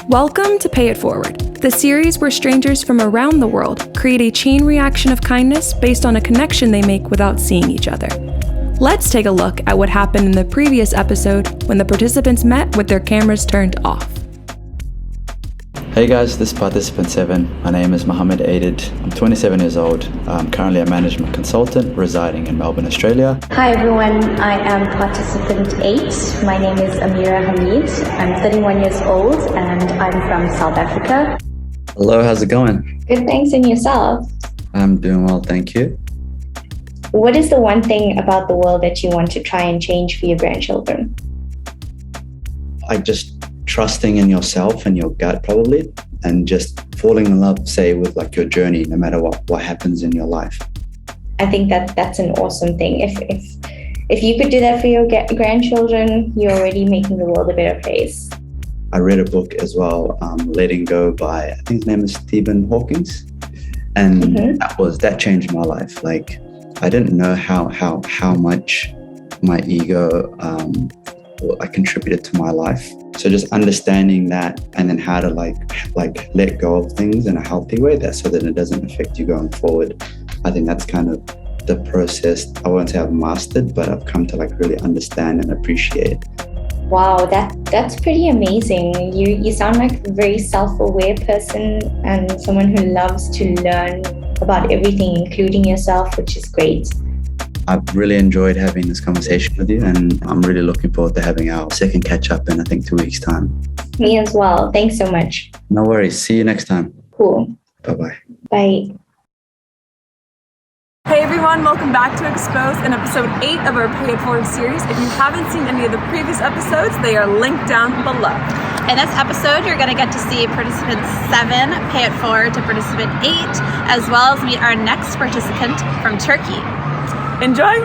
Welcome to Pay It Forward, the series where strangers from around the world create a chain reaction of kindness based on a connection they make without seeing each other. Let's take a look at what happened in the previous episode when the participants met with their cameras turned off. Hey guys, this is Participant 7. My name is Mohammed Aidid. I'm 27 years old. I'm currently a management consultant residing in Melbourne, Australia. Hi everyone, I am Participant 8. My name is Amira Hamid. I'm 31 years old and I'm from South Africa. Hello, how's it going? Good, thanks, and yourself? I'm doing well, thank you. What is the one thing about the world that you want to try and change for your grandchildren? Trusting in yourself and your gut probably, and just falling in love, say, with like your journey, no matter what happens in your life. I think that's an awesome thing. If you could do that for your grandchildren, you're already making the world a better place. I read a book as well, Letting Go by, I think his name is Stephen Hawking, and that changed my life. Like, I didn't know how much my ego contributed to my life. So just understanding that, and then how to like let go of things in a healthy way, so that it doesn't affect you going forward. I think that's kind of the process. I won't say I've mastered, but I've come to like really understand and appreciate. Wow, that's pretty amazing. You sound like a very self-aware person and someone who loves to learn about everything, including yourself, which is great. I've really enjoyed having this conversation with you, and I'm really looking forward to having our second catch-up in, I think, 2 weeks' time. Me as well. Thanks so much. No worries. See you next time. Cool. Bye-bye. Bye. Hey everyone, welcome back to Expose in episode 8 of our Pay It Forward series. If you haven't seen any of the previous episodes, they are linked down below. In this episode, you're going to get to see participant 7 pay it forward to participant 8, as well as meet our next participant from Turkey. Enjoy!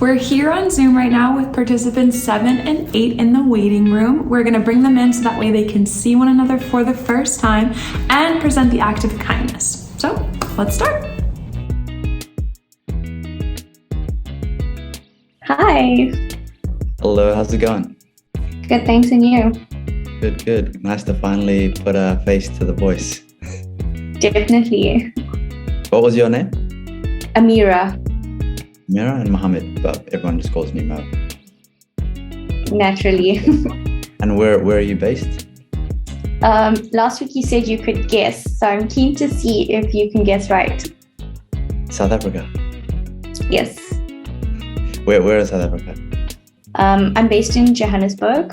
We're here on Zoom right now with participants 7 and 8 in the waiting room. We're going to bring them in so that way they can see one another for the first time and present the act of kindness. So, let's start. Hi. Hello, how's it going? Good, thanks, and you? Good. Nice to finally put a face to the voice. Definitely. What was your name? Amira. Amira and Mohammed, but everyone just calls me Mo. Naturally. And where are you based? Last week you said you could guess, so I'm keen to see if you can guess right. South Africa. Yes. Where is South Africa? I'm based in Johannesburg,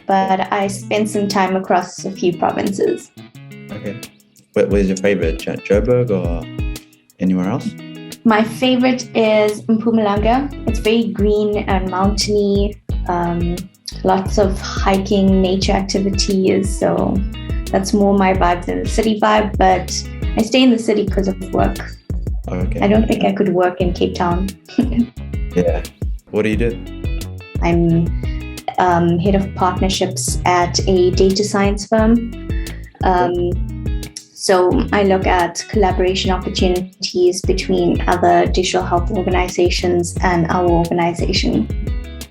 but I spent some time across a few provinces. Okay. Where's your favorite? Joburg or anywhere else? My favorite is Mpumalanga. It's very green and mountainy, lots of hiking, nature activities. So that's more my vibe than the city vibe, but I stay in the city because of work. Okay. I don't think I could work in Cape Town. Yeah. What do you do? I'm head of partnerships at a data science firm. So I look at collaboration opportunities between other digital health organizations and our organization.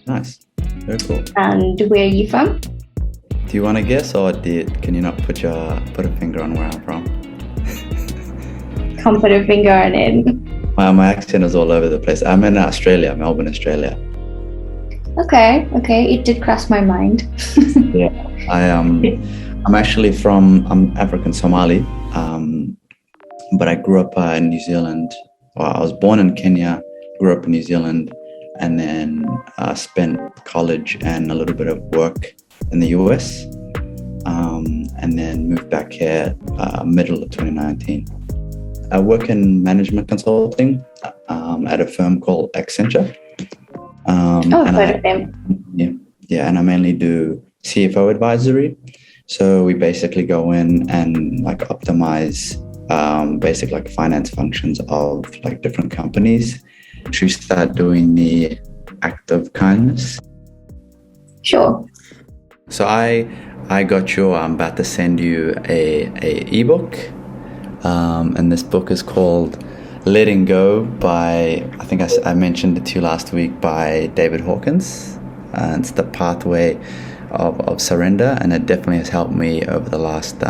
Nice. Very cool. And where are you from? Do you want to guess, or can you not put a finger on where I'm from? Can't put a finger on it. My accent is all over the place. I'm in Australia, Melbourne, Australia. Okay. It did cross my mind. Yeah. I'm actually I'm African Somali, but I grew up in New Zealand. Well, I was born in Kenya, grew up in New Zealand, and then spent college and a little bit of work in the US, and then moved back here middle of 2019. I work in management consulting at a firm called Accenture. Heard of them. Yeah, and I mainly do CFO advisory. So we basically go in and like optimize basic like finance functions of like different companies to start doing the act of kindness. Sure. So I got you. I'm about to send you a ebook, and this book is called Letting Go by, I think I mentioned it to you last week, by David Hawkins. And it's the pathway of surrender, and it definitely has helped me over the last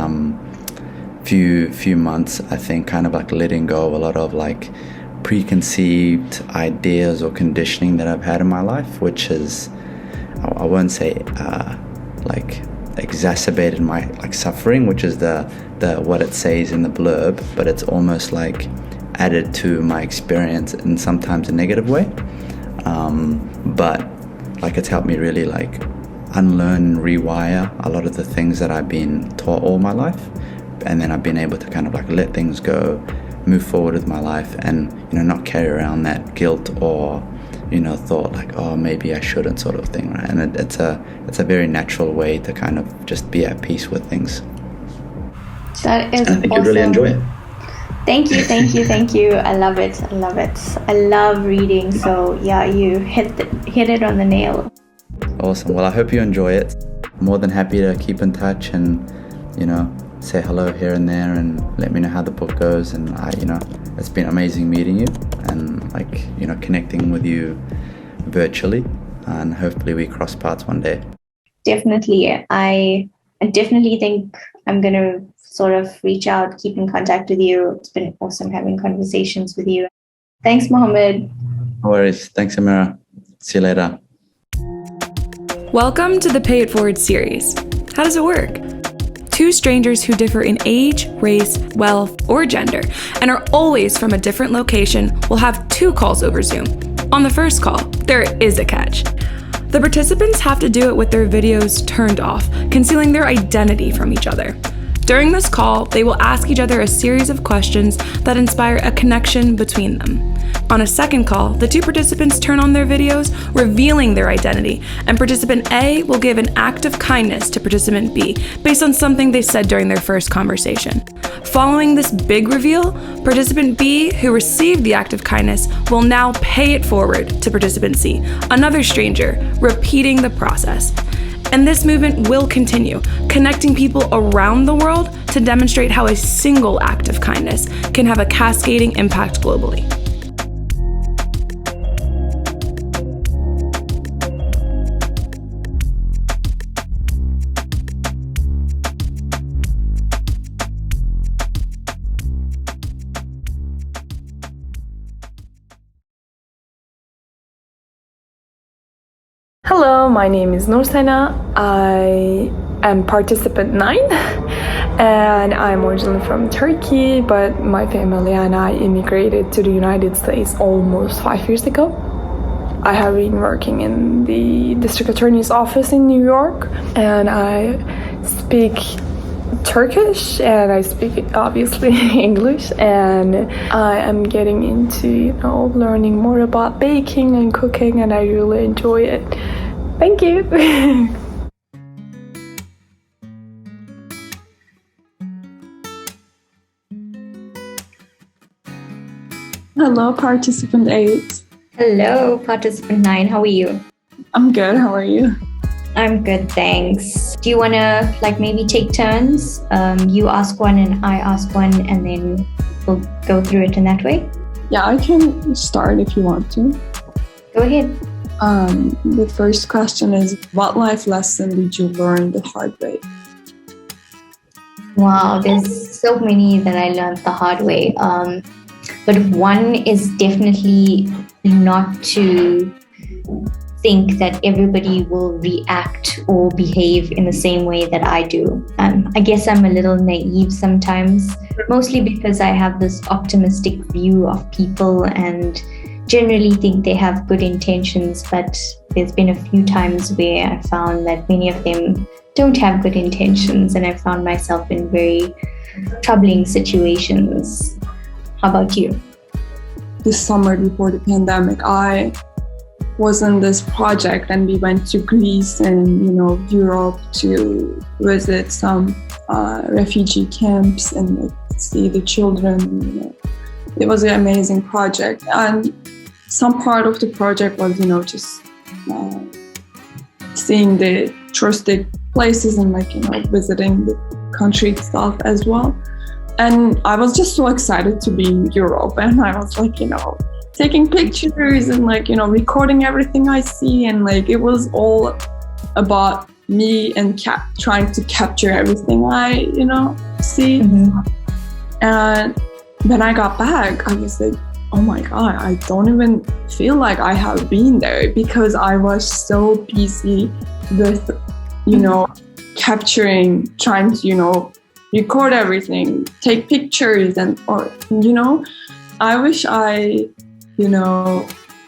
few months. I think kind of like letting go of a lot of like preconceived ideas or conditioning that I've had in my life, which is, I won't say like exacerbated my like suffering, which is the what it says in the blurb, but it's almost like added to my experience in sometimes a negative way. But like it's helped me really like unlearn and rewire a lot of the things that I've been taught all my life, and then I've been able to kind of like let things go, move forward with my life, and not carry around that guilt or thought like, oh, maybe I shouldn't, sort of thing, right? And it's a very natural way to kind of just be at peace with things. That is and I think awesome. you'd really enjoy it. Thank you. I love it. I love reading. So yeah, you hit it on the nail. Awesome. Well, I hope you enjoy it. More than happy to keep in touch and say hello here and there and let me know how the book goes. And it's been amazing meeting you and like connecting with you virtually, and hopefully we cross paths one day. Definitely. I definitely think I'm gonna sort of reach out, keep in contact with you. It's been awesome having conversations with you. Thanks, Mohammed. No worries. Thanks, Amira. See you later. Welcome to the Pay It Forward series. How does it work? Two strangers who differ in age, race, wealth, or gender, and are always from a different location will have 2 calls over Zoom. On the first call, there is a catch. The participants have to do it with their videos turned off, concealing their identity from each other. During this call, they will ask each other a series of questions that inspire a connection between them. On a second call, the 2 participants turn on their videos, revealing their identity, and participant A will give an act of kindness to participant B based on something they said during their first conversation. Following this big reveal, participant B, who received the act of kindness, will now pay it forward to participant C, another stranger, repeating the process. And this movement will continue, connecting people around the world to demonstrate how a single act of kindness can have a cascading impact globally. Hello, my name is Nursena. I am participant 9 and I'm originally from Turkey, but my family and I immigrated to the United States almost 5 years ago. I have been working in the district attorney's office in New York, and I speak Turkish and I speak obviously English, and I am getting into learning more about baking and cooking, and I really enjoy it. Thank you. Hello, participant 8. Hello, participant 9. How are you? I'm good. How are you? I'm good, thanks. Do you want to maybe take turns? You ask one and I ask one, and then we'll go through it in that way? Yeah, I can start if you want to. Go ahead. The first question is, what life lesson did you learn the hard way? Wow, there's so many that I learned the hard way. But one is definitely not to think that everybody will react or behave in the same way that I do. I guess I'm a little naive sometimes, mostly because I have this optimistic view of people and generally think they have good intentions, but there's been a few times where I found that many of them don't have good intentions, and I found myself in very troubling situations. How about you? This summer before the pandemic, I was in this project and we went to Greece and Europe to visit some refugee camps and see the children. It was an amazing project, and some part of the project was just seeing the touristic places and visiting the country itself as well. And I was just so excited to be in Europe, and I was taking pictures and recording everything I see, and it was all about me and trying to capture everything I, see. And when I got back, I was like, oh my God, I don't even feel like I have been there, because I was so busy with, capturing, trying to, record everything, take pictures, I wish I,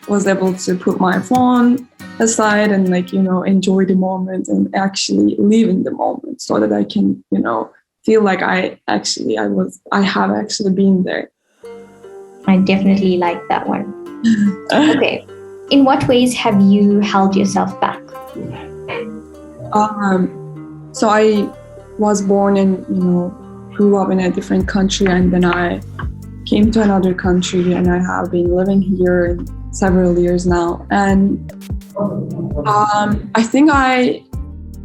was able to put my phone aside and enjoy the moment and actually live in the moment, so that I can, feel like I have actually been there. I definitely like that one. Okay. In what ways have you held yourself back? So I was born and, grew up in a different country, and then I came to another country, and I have been living here several years now. And I think I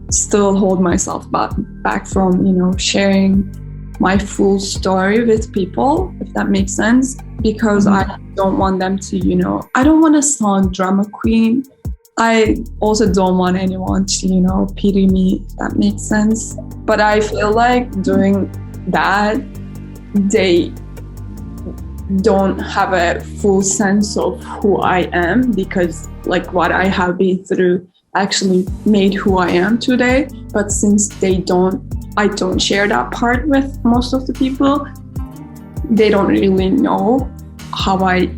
still hold myself back from, sharing my full story with people, if that makes sense, because I don't want them to, I don't want to sound drama queen. I also don't want anyone to, pity me, if that makes sense. But I feel like doing that, they don't have a full sense of who I am, because what I have been through actually made who I am today. But since I don't share that part with most of the people, they don't really know how I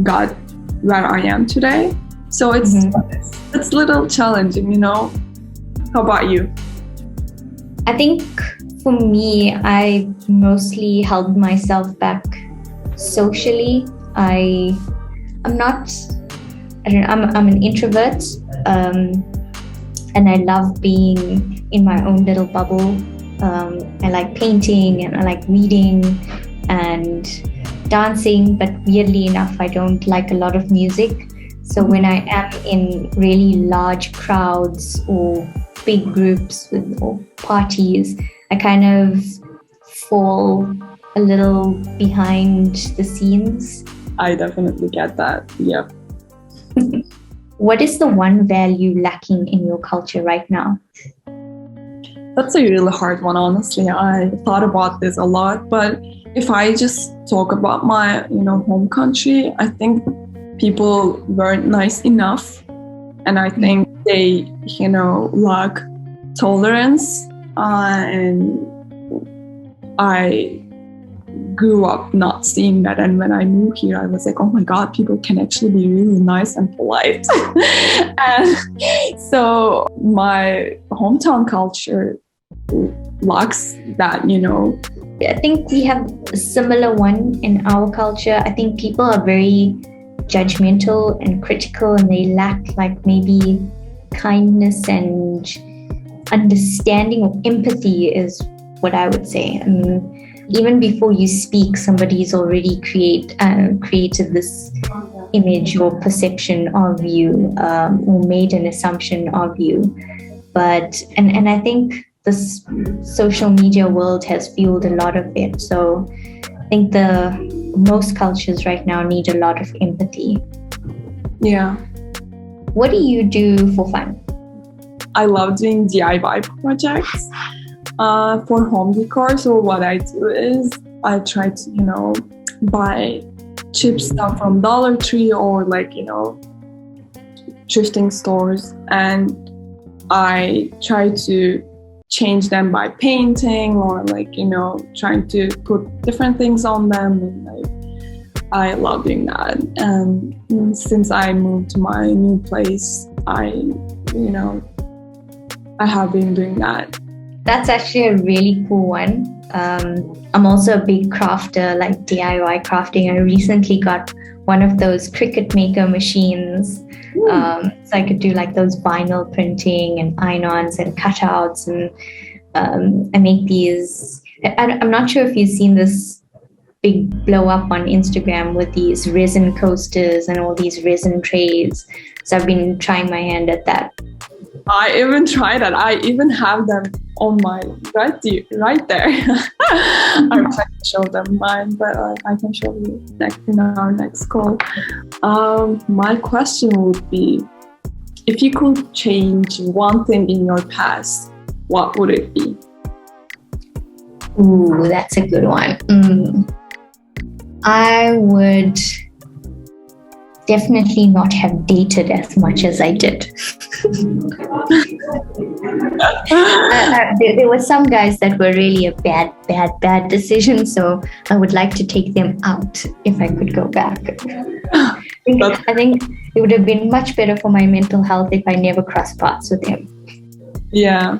got where I am today. So it's a little challenging, How about you? I think for me, I mostly held myself back socially. I'm an introvert, and I love being in my own little bubble. I like painting, and I like reading and dancing, but weirdly enough, I don't like a lot of music. So when I am in really large crowds or big groups or parties, I kind of fall a little behind the scenes. I definitely get that. Yeah. What is the one value lacking in your culture right now? That's a really hard one, honestly. I thought about this a lot, but if I just talk about my, home country, I think people weren't nice enough, and I think they, lack tolerance, and I grew up not seeing that. And when I moved here, I was like, oh my God, people can actually be really nice and polite. And so my hometown culture lacks that, I think we have a similar one in our culture. I think people are very judgmental and critical, and they lack maybe kindness and understanding or empathy is what I would say. I mean, even before you speak, somebody's already created this image or perception of you, or made an assumption of you. But and I think this social media world has fueled a lot of it. So I think most cultures right now need a lot of empathy. Yeah. What do you do for fun? I love doing DIY projects for home decor. So what I do is I try to, buy cheap stuff from Dollar Tree or thrifting stores, and I try to change them by painting or trying to put different things on them, and I love doing that. And since I moved to my new place, I have been doing that. That's actually a really cool one. I'm also a big crafter, DIY crafting. I recently got one of those Cricut maker machines. So I could do those vinyl printing and iron-ons and cutouts, and I make these. I'm not sure if you've seen this big blow up on Instagram with these resin coasters and all these resin trays. So I've been trying my hand at that. I even tried that. I even have them on my right there. I wish I could show them mine, but I can show you in our next call. My question would be, if you could change one thing in your past, what would it be? Ooh, that's a good one. I would definitely not have dated as much as I did. There were some guys that were really a bad decision, so I would like to take them out if I could go back. I think it would have been much better for my mental health if I never crossed paths with him. Yeah.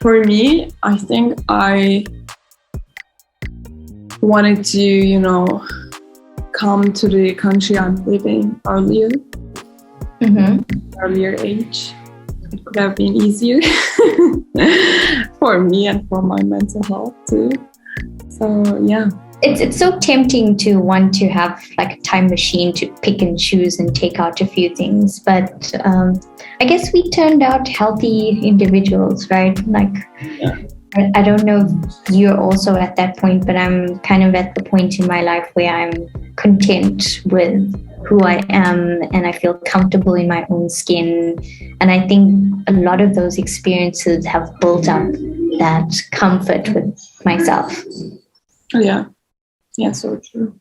For me, I think I wanted to, come to the country I'm living earlier age. It could have been easier for me and for my mental health too. So yeah. It's so tempting to want to have like a time machine to pick and choose and take out a few things, but I guess we turned out healthy individuals, right? Like, yeah. I don't know if you're also at that point, but I'm kind of at the point in my life where I'm content with who I am and I feel comfortable in my own skin. And I think a lot of those experiences have built up that comfort with myself. Yeah. Yeah, so true.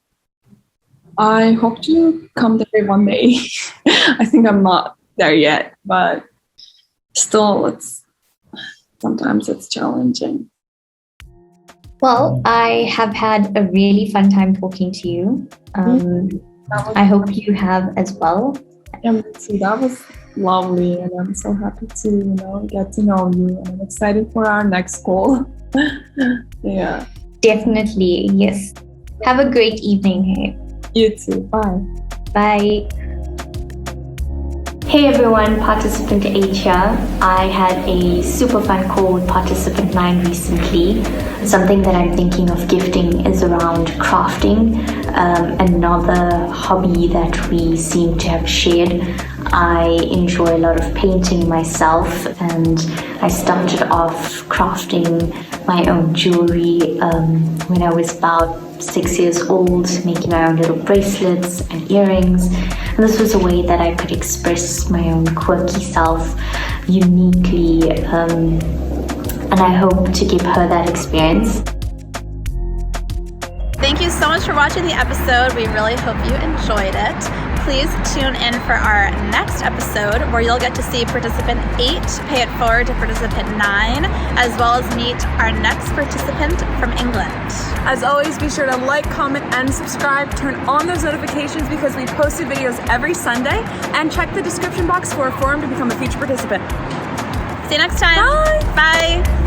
I hope to come there one day. I think I'm not there yet, but still sometimes it's challenging. Well, I have had a really fun time talking to you. I hope you have as well. Yeah, so that was lovely, and I'm so happy to get to know you, and I'm excited for our next call. Yeah. Definitely, yes. Have a great evening. Hey. You too. Bye. Bye. Hey everyone, participant 8 here. I had a super fun call with participant 9 recently. Something that I'm thinking of gifting is around crafting, another hobby that we seem to have shared. I enjoy a lot of painting myself, and I started off crafting my own jewelry when I was about 6 years old, making my own little bracelets and earrings. And this was a way that I could express my own quirky self uniquely, and I hope to give her that experience. Thank you so much for watching the episode. We really hope you enjoyed it. Please tune in for our next episode where you'll get to see participant 8 pay it forward to participant 9, as well as meet our next participant from England. As always, be sure to like, comment, and subscribe. Turn on those notifications because we post videos every Sunday, and check the description box for a form to become a future participant. See you next time. Bye. Bye.